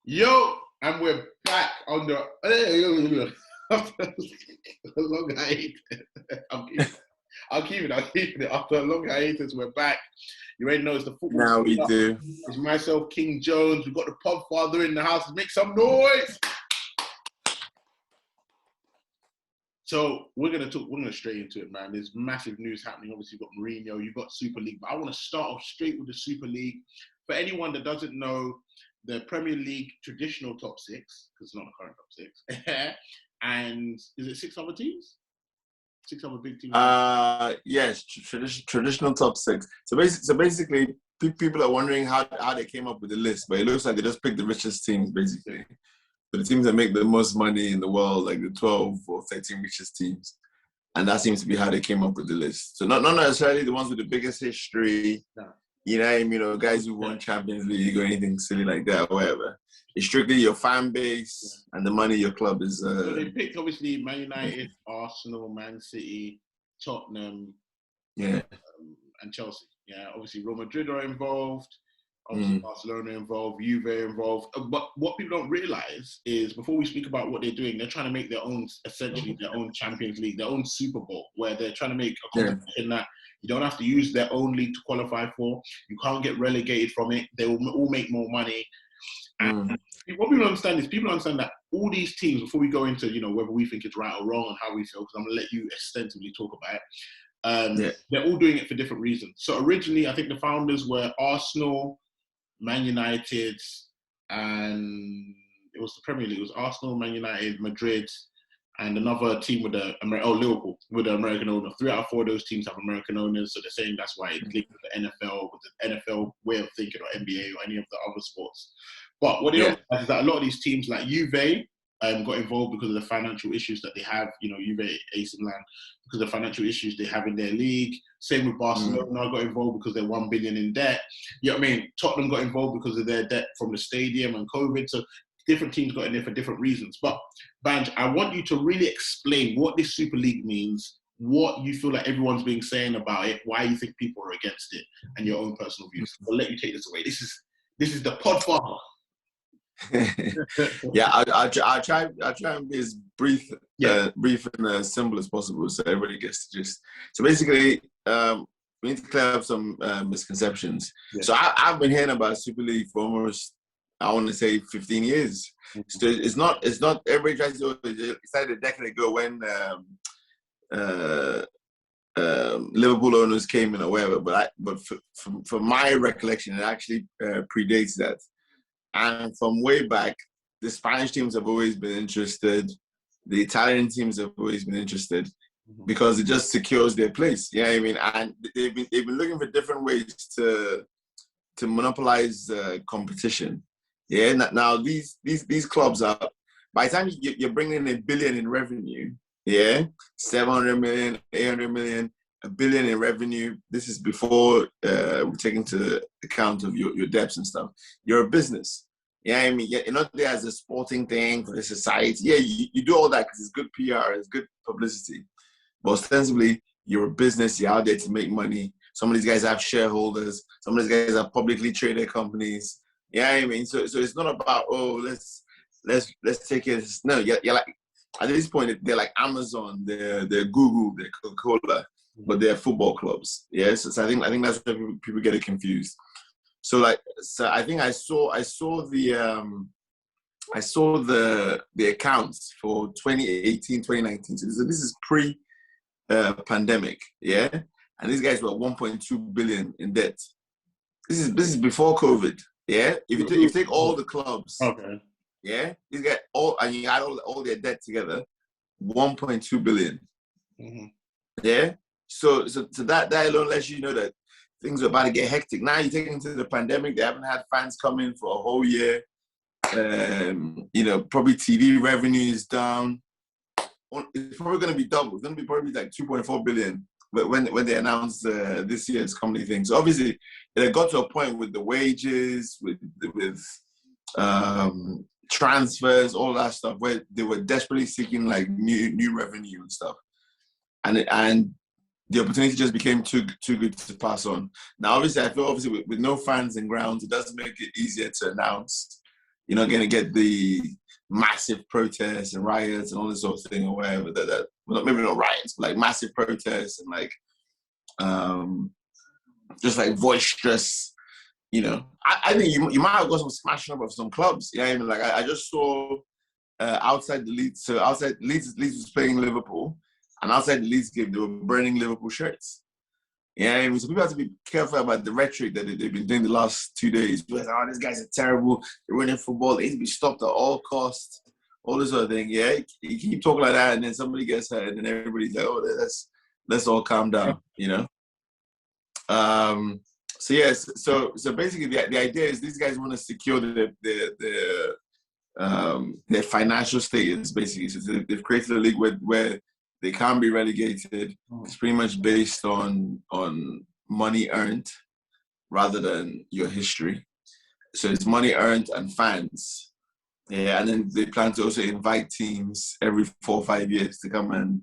Yo, and we're back on the after a long hiatus. I'm keeping, I'm keeping it. After a long hiatus, we're back. You already know it's the football. Now we do. It's myself, King Jones. We've got the Podfather in the house. Make some noise. So we're gonna straight into it, man. There's massive news happening. Obviously, you've got Mourinho, you've got Super League, but I want to start off straight with the Super League. For anyone that doesn't know, the Premier League traditional top six, because it's not the current top six, and is it six other teams? Six other big teams? Yes, traditional top six. So basically, people are wondering how they came up with the list, but it looks like they just picked the richest teams, basically. So the teams that make the most money in the world, like the 12 or 13 richest teams. And that seems to be how they came up with the list. So not necessarily the ones with the biggest history, you know what I mean, guys who won Champions League or anything silly like that or whatever. It's strictly your fan base and the money your club is. So they picked, obviously, Man United, Arsenal, Man City, Tottenham, and Chelsea. Yeah, obviously Real Madrid are involved. Obviously, Barcelona involved, Juve involved. But what people don't realize is, before we speak about what they're doing, they're trying to make their own, essentially their own Champions League, their own Super Bowl, where they're trying to make a competition that you don't have to use their own league to qualify for. You can't get relegated from it. They will all make more money. And what people understand is, people understand that all these teams, before we go into, whether we think it's right or wrong and how we feel, because I'm going to let you extensively talk about it, they're all doing it for different reasons. So originally, I think the founders were Arsenal, Man United, and it was the Premier League. It was Arsenal, Man United, Madrid, and another team with Liverpool with the American owner. 3 out of 4 of those teams have American owners, so they're saying that's why it's linked with the NFL, with the NFL way of thinking, or NBA, or any of the other sports. But what they don't realize is that a lot of these teams, like Juve, got involved because of the financial issues that they have. Juve, AC Milan, because of the financial issues they have in their league. Same with Barcelona, got involved because they're 1 billion in debt. You know what I mean? Tottenham got involved because of their debt from the stadium and COVID. So different teams got in there for different reasons. But Banj, I want you to really explain what this Super League means, what you feel like everyone's been saying about it, why you think people are against it, and your own personal views. I'll let you take this away. This is the Podfather. I'll try and be as brief and as simple as possible, so everybody gets to just. So basically, we need to clear up some misconceptions. So I've been hearing about Super League for almost, I want to say, 15 years. So it's not everybody tries to. It started a decade ago when Liverpool owners came in or whatever. But from my recollection, it actually predates that. And from way back, the Spanish teams have always been interested. The Italian teams have always been interested because it just secures their place. Yeah, I mean, and they've been looking for different ways to monopolize competition. Yeah. Now these clubs are, by the time you're bringing in $1 billion in revenue, 700 million, 800 million, $1 billion in revenue. This is before we take into account of your debts and stuff. You're a business. Yeah, I mean, you're not there as a sporting thing for the society. Yeah, you do all that because it's good PR, it's good publicity. But ostensibly, you're a business. You're out there to make money. Some of these guys have shareholders. Some of these guys have publicly traded companies. Yeah, I mean, so it's not about let's take it. No, you're like, at this point they're like Amazon, they're Google, they're Coca-Cola. But they're football clubs, yes. So I think that's where people get it confused. So I think I saw the accounts for 2018, 2019. So this is pre-pandemic, and these guys were 1.2 billion in debt. This is before COVID, yeah. If you take all the clubs, these guys and you add all their debt together, 1.2 billion, yeah. So that alone lets you know that things are about to get hectic. Now you take into the pandemic, they haven't had fans come in for a whole year. Probably TV revenue is down. It's probably going to be double. It's going to be probably like 2.4 billion. But when they announced this year's company thing, so obviously it got to a point with the wages, with transfers, all that stuff, where they were desperately seeking like new revenue and stuff, and the opportunity just became too good to pass on. Now, obviously, I feel with no fans in grounds, it does make it easier to announce. you're not going to get the massive protests and riots and all this sort of thing or whatever. Well, maybe not riots, but like massive protests and like just like boisterous. I think you might have got some smashing up of some clubs. You know what I mean? Like I just saw outside the Leeds. So outside Leeds was playing Liverpool, and outside the Leeds game they were burning Liverpool shirts. Yeah, I mean, so people have to be careful about the rhetoric that they've been doing the last 2 days. People are like, these guys are terrible. They're running football. They need to be stopped at all costs. All this sort of thing. Yeah, you keep talking like that, and then somebody gets hurt, and then everybody's like, "Oh, let's all calm down," So yes, so basically the idea is these guys want to secure their financial status. Basically, so they've created a league where they can't be relegated. It's pretty much based on money earned rather than your history. So it's money earned and fans. Yeah, and then they plan to also invite teams every 4 or 5 years to come and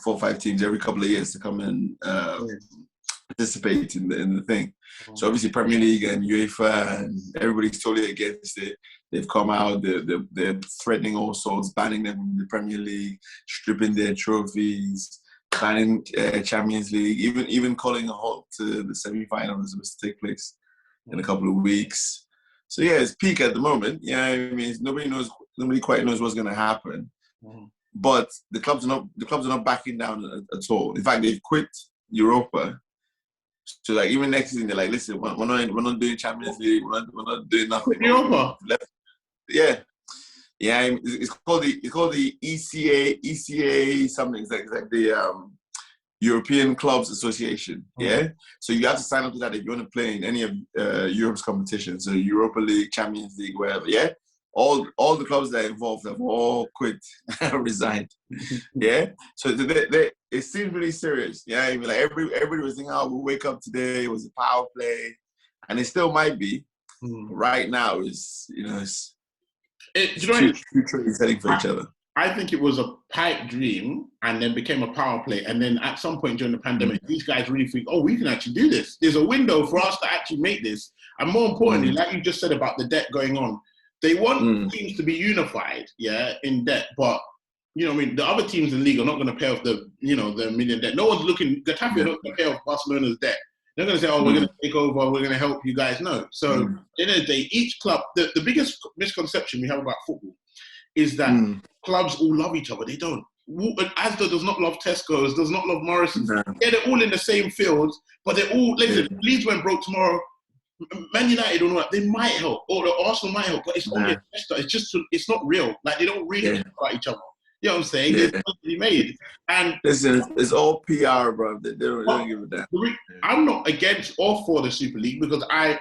4 or 5 teams every couple of years to come and participate in the thing. So obviously Premier League and UEFA and everybody's totally against it. They've come out, they're threatening all sorts, banning them from the Premier League, stripping their trophies, banning Champions League, even calling a halt to the semi-final that's supposed to take place in a couple of weeks. So yeah, it's peak at the moment. Yeah, I mean, nobody quite knows what's going to happen. But the clubs are not backing down at all. In fact, they've quit Europa. So like even next season, they're like, listen, we're not doing Champions League. We're not doing nothing. Europa. Yeah. It's called the ECA something. It's like the European Clubs Association. Yeah. So you have to sign up to that if you want to play in any of Europe's competitions. So Europa League, Champions League, wherever. Yeah. All the clubs that are involved have all quit, resigned. Yeah. So it seems really serious. Yeah. I mean, like everybody was thinking, oh, we'll wake up today. It was a power play, and it still might be. Right now, it's two trains heading for each other. I think it was a pipe dream and then became a power play. And then at some point during the pandemic, these guys really think, oh, we can actually do this. There's a window for us to actually make this. And more importantly, like you just said about the debt going on, they want teams to be unified, in debt. But, the other teams in the league are not going to pay off the million debt. No one's looking, Getafe are not going to pay off Barcelona's debt. They're going to say, oh, we're going to take over, we're going to help you guys. No. So, at the end of the day, each club, the biggest misconception we have about football is that clubs all love each other. They don't. Asda does not love Tesco's, does not love Morrison's. No. Yeah, they're all in the same field, but they're all, listen, Leeds went broke tomorrow, Man United or not, they might help, or the Arsenal might help, but it's only a gesture. It's just, it's not real. Like, they don't really care about each other. You know what I'm saying? It's totally made. And listen, it's all PR, bro. They don't give a damn. I'm not against or for the Super League because I'm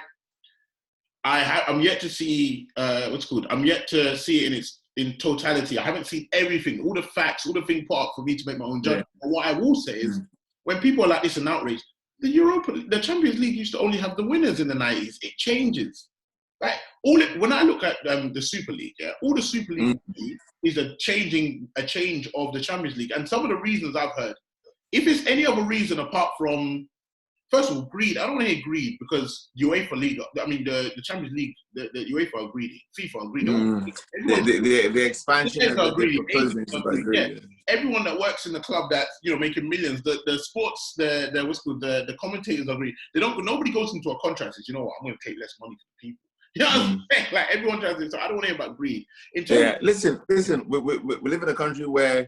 yet to see I'm yet to see it in totality. I haven't seen everything, all the facts, all the things put up for me to make my own judgment. But what I will say is, when people are like this an outrage, the Champions League used to only have the winners in the 90s. It changes. Like when I look at the Super League, all the Super League is a change of the Champions League. And some of the reasons I've heard, if it's any other reason apart from, first of all, greed. I don't want to hear greed because UEFA League, the Champions League, the UEFA are greedy, FIFA are greedy. The expansion are greedy. Everyone that works in the club that's making millions, the sports, the commentators are greedy. Nobody goes into a contract and says, you know what, I'm going to take less money from people. You know what I'm saying? Like everyone tries to. So I don't want to hear about greed. Listen. We live in a country where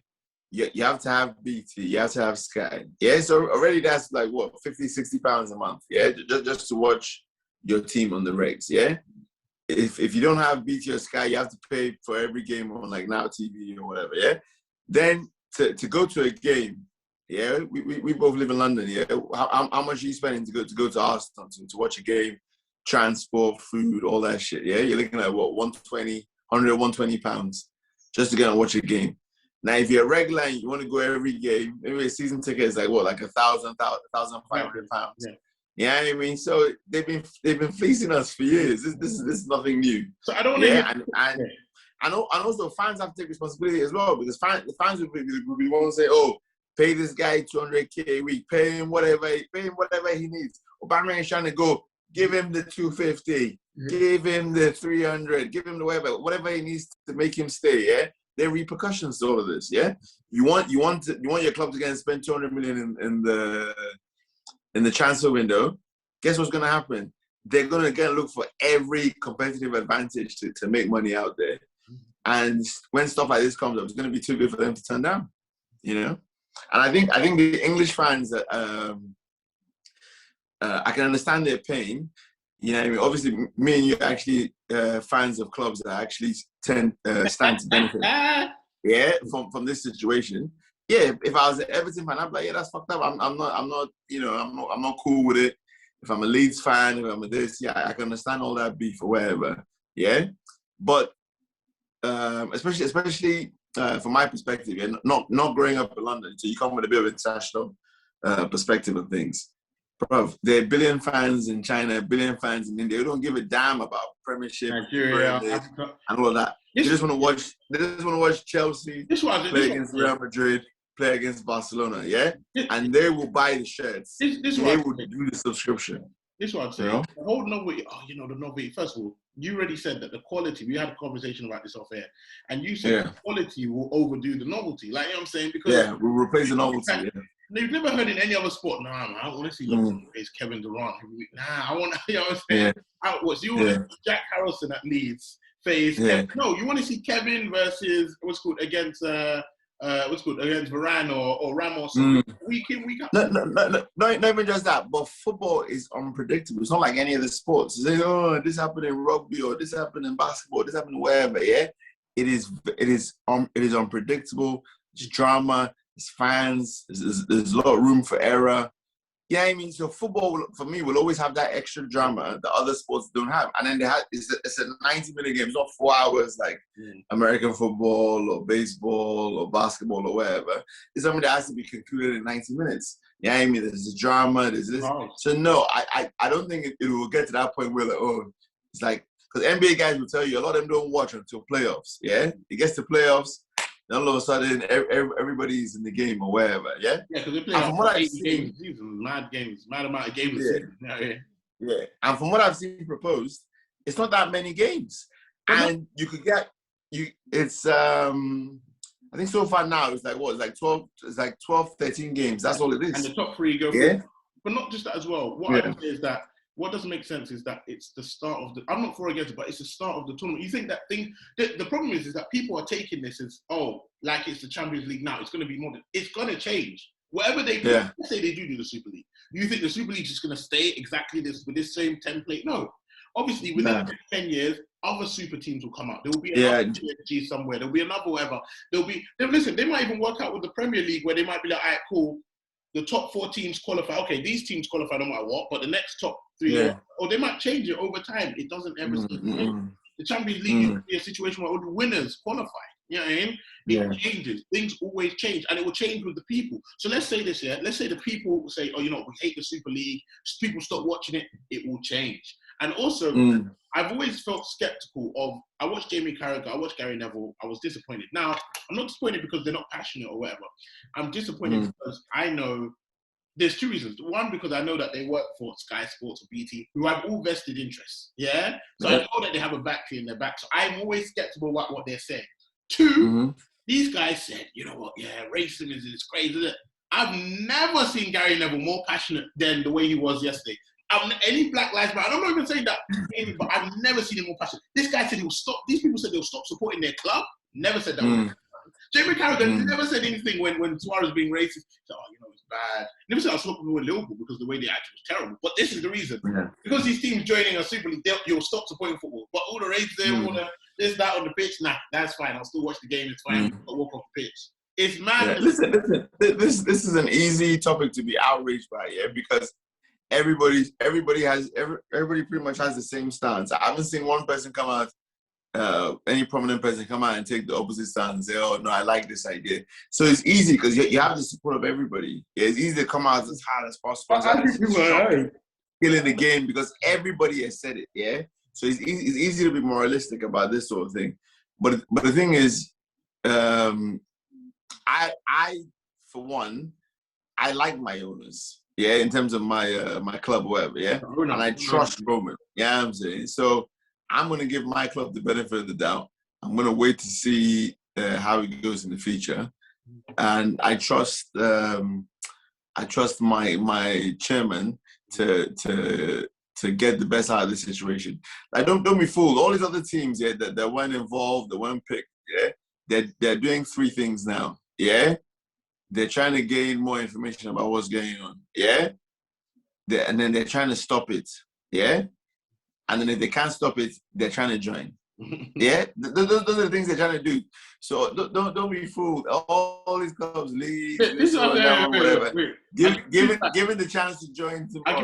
you have to have BT, you have to have Sky. Yeah, so already that's like what, 50, 60 pounds a month. Yeah, just to watch your team on the regs. Yeah, if you don't have BT or Sky, you have to pay for every game on like Now TV or whatever. Yeah, then to go to a game. Yeah, we both live in London. Yeah, how much are you spending to go to Arsenal to watch a game? Transport, food, all that shit. Yeah, you're looking at what, 120 pounds just to go and watch a game. Now, if you're a regular and you want to go every game, maybe a season ticket is like what, like 1,500 pounds. Yeah, I mean, so they've been fleecing us for years. This is nothing new. So I don't and also fans have to take responsibility as well, because the fans will be the ones say, oh, pay this guy 200k a week, pay him whatever he needs. Aubameyang is trying to go, give him the 250. give him the 300, give him the whatever he needs to make him stay. Yeah, there are repercussions to all of this. Yeah, you want your club to get and spend 200 million in the transfer window. Guess what's going to happen? They're going to again look for every competitive advantage to make money out there. And when stuff like this comes up, it's going to be too good for them to turn down, you know. And I think the English fans, I can understand their pain. You know, I mean, obviously, me and you are actually fans of clubs that actually stand to benefit. Yeah, from this situation. Yeah, if I was an Everton fan, I'd be like, yeah, that's fucked up. I'm not cool with it. If I'm a Leeds fan, if I'm a this, yeah, I can understand all that beef or whatever. Yeah, but especially from my perspective, yeah, not growing up in London, so you come with a bit of international perspective of things. Bro, there are 1 billion fans in China, 1 billion fans in India. They don't give a damn about Premiership, Nigeria, and all of that. They just want to watch. They just want to watch Chelsea play against Real Madrid, play against Barcelona. Yeah, and they will buy the shirts. They will do the subscription. This is what I'm saying. You know? The whole novelty. The novelty. First of all, you already said that the quality. We had a conversation about this off air, and you said the quality will overdo the novelty. Like, you know what I'm saying? Because we'll replace the novelty. You've never heard in any other sport. Nah, man, I want to see LeBron face Kevin Durant. Nah, I want to. You know what I'm saying? You want to see Jack Harrelson at Leeds face? Kevin, no, you want to see Kevin versus against Varane or Ramos week in, week out. No, not even just that. But football is unpredictable. It's not like any of the sports. It's like, this happened in rugby or this happened in basketball, this happened wherever. Yeah, it is unpredictable. It's drama. It's fans. There's a lot of room for error. Yeah, I mean, so football for me will always have that extra drama that other sports don't have. And then it's a 90-minute game. It's not 4 hours like American football or baseball or basketball or whatever. It's something that has to be concluded in 90 minutes. Yeah, I mean, there's the drama, there's this. Oh. So no, I don't think it will get to that point where it's like, because NBA guys will tell you a lot of them don't watch until playoffs. Yeah, it gets to playoffs. Then all of a sudden, everybody's in the game or wherever, yeah? Yeah, because they play 80 games. These are mad amount of games. Yeah. And from what I've seen proposed, it's not that many games. And you could get, it's, I think so far now, it's like 12, 13 games. That's all it is. And the top 3 go through. But not just that as well. What I would say is that what doesn't make sense is that it's the start of the. I'm not for or against it, but it's the start of the tournament. You think that thing? The problem is that people are taking this as like it's the Champions League now. It's going to be more. It's going to change. Whatever they do, let's say they do the Super League. Do you think the Super League is just going to stay exactly this with this same template? No. Obviously, within 10 years, other super teams will come out. There will be another PSG somewhere. There will be another whatever. Listen, they might even work out with the Premier League where they might be like, all right, cool. The top 4 teams qualify. Okay, these teams qualify no matter what, but the next top 3, or they might change it over time. It doesn't ever change. The Champions League used to be a situation where all the winners qualify. You know what I mean? It changes. Things always change, and it will change with the people. So let's say this, Let's say the people say, we hate the Super League. People stop watching it. It will change. And also, I've always felt skeptical of. I watched Jamie Carragher. I watched Gary Neville. I was disappointed. Now, I'm not disappointed because they're not passionate or whatever. I'm disappointed because I know there's 2 reasons. One, because I know that they work for Sky Sports or BT, who have all vested interests. Yeah? So I know that they have a factory in their back. So I'm always skeptical about what they're saying. 2, these guys said, you know what, racism is crazy, isn't it? I've never seen Gary Neville more passionate than the way he was yesterday. Any Black Lives Matter, I'm not even saying that, but I've never seen him more passionate. This guy said he'll stop, these people said they'll stop supporting their club. Never said that. Jamie Carragher never said anything when Suarez was being racist. He said, it's bad. Never said I was supporting Liverpool because the way they acted was terrible. But this is the reason. Because these teams joining a Super League, you'll stop supporting football. But all the racism, all the this, that on the pitch, that's fine. I'll still watch the game. It's fine. I'll walk off the pitch. It's mad. Yeah. Listen. This is an easy topic to be outraged by, because everybody pretty much has the same stance. I haven't seen one person come out, any prominent person come out and take the opposite stance and say, "Oh no, I like this idea." So it's easy because you have the support of everybody. It's easy to come out as hard as possible, killing the game because everybody has said it. Yeah, so it's easy to be moralistic about this sort of thing. But the thing is, I for one, I like my owners. yeah, in terms of my my club or whatever, yeah. And I trust Roman. Yeah, I'm saying. So I'm gonna give my club the benefit of the doubt. I'm gonna wait to see how it goes in the future, and I trust my chairman to get the best out of the situation. Like, don't be fooled. All these other teams, yeah, that weren't involved, that weren't picked, yeah, they're doing three things now, yeah. They're trying to gain more information about what's going on, yeah? And then they're trying to stop it, yeah? And then if they can't stop it, they're trying to join, yeah? Those are the things they're trying to do. So don't be fooled. All these clubs, leagues, whatever. Given the chance to join tomorrow,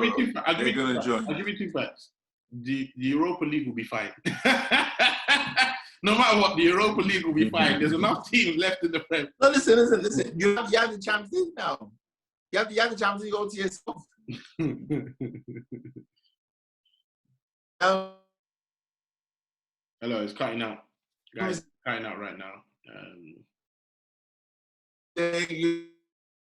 they're going to join. I'll give you 2 facts. The Europa League will be fine. No matter what, the Europa League will be fine. There's enough teams left in the Prem. No, listen. You have the Champions League now. You have the Champions League all to yourself. Hello, it's cutting out. Guys, cutting out right now. I can't hear you.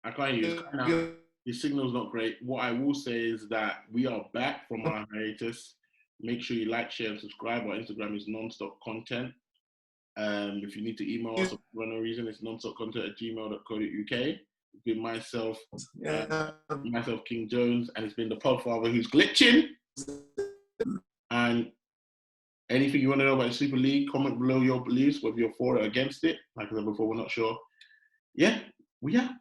It's cutting out. Your signal's not great. What I will say is that we are back from our hiatus. Make sure you like, share, and subscribe. Our Instagram is nonstop content. If you need to email us for no reason, it's nonstopcontent@gmail.co.uk. It's been myself, King Jones, and it's been the Podfather who's glitching. And anything you want to know about the Super League, comment below your beliefs, whether you're for or against it. Like I said before, we're not sure. Yeah, we are.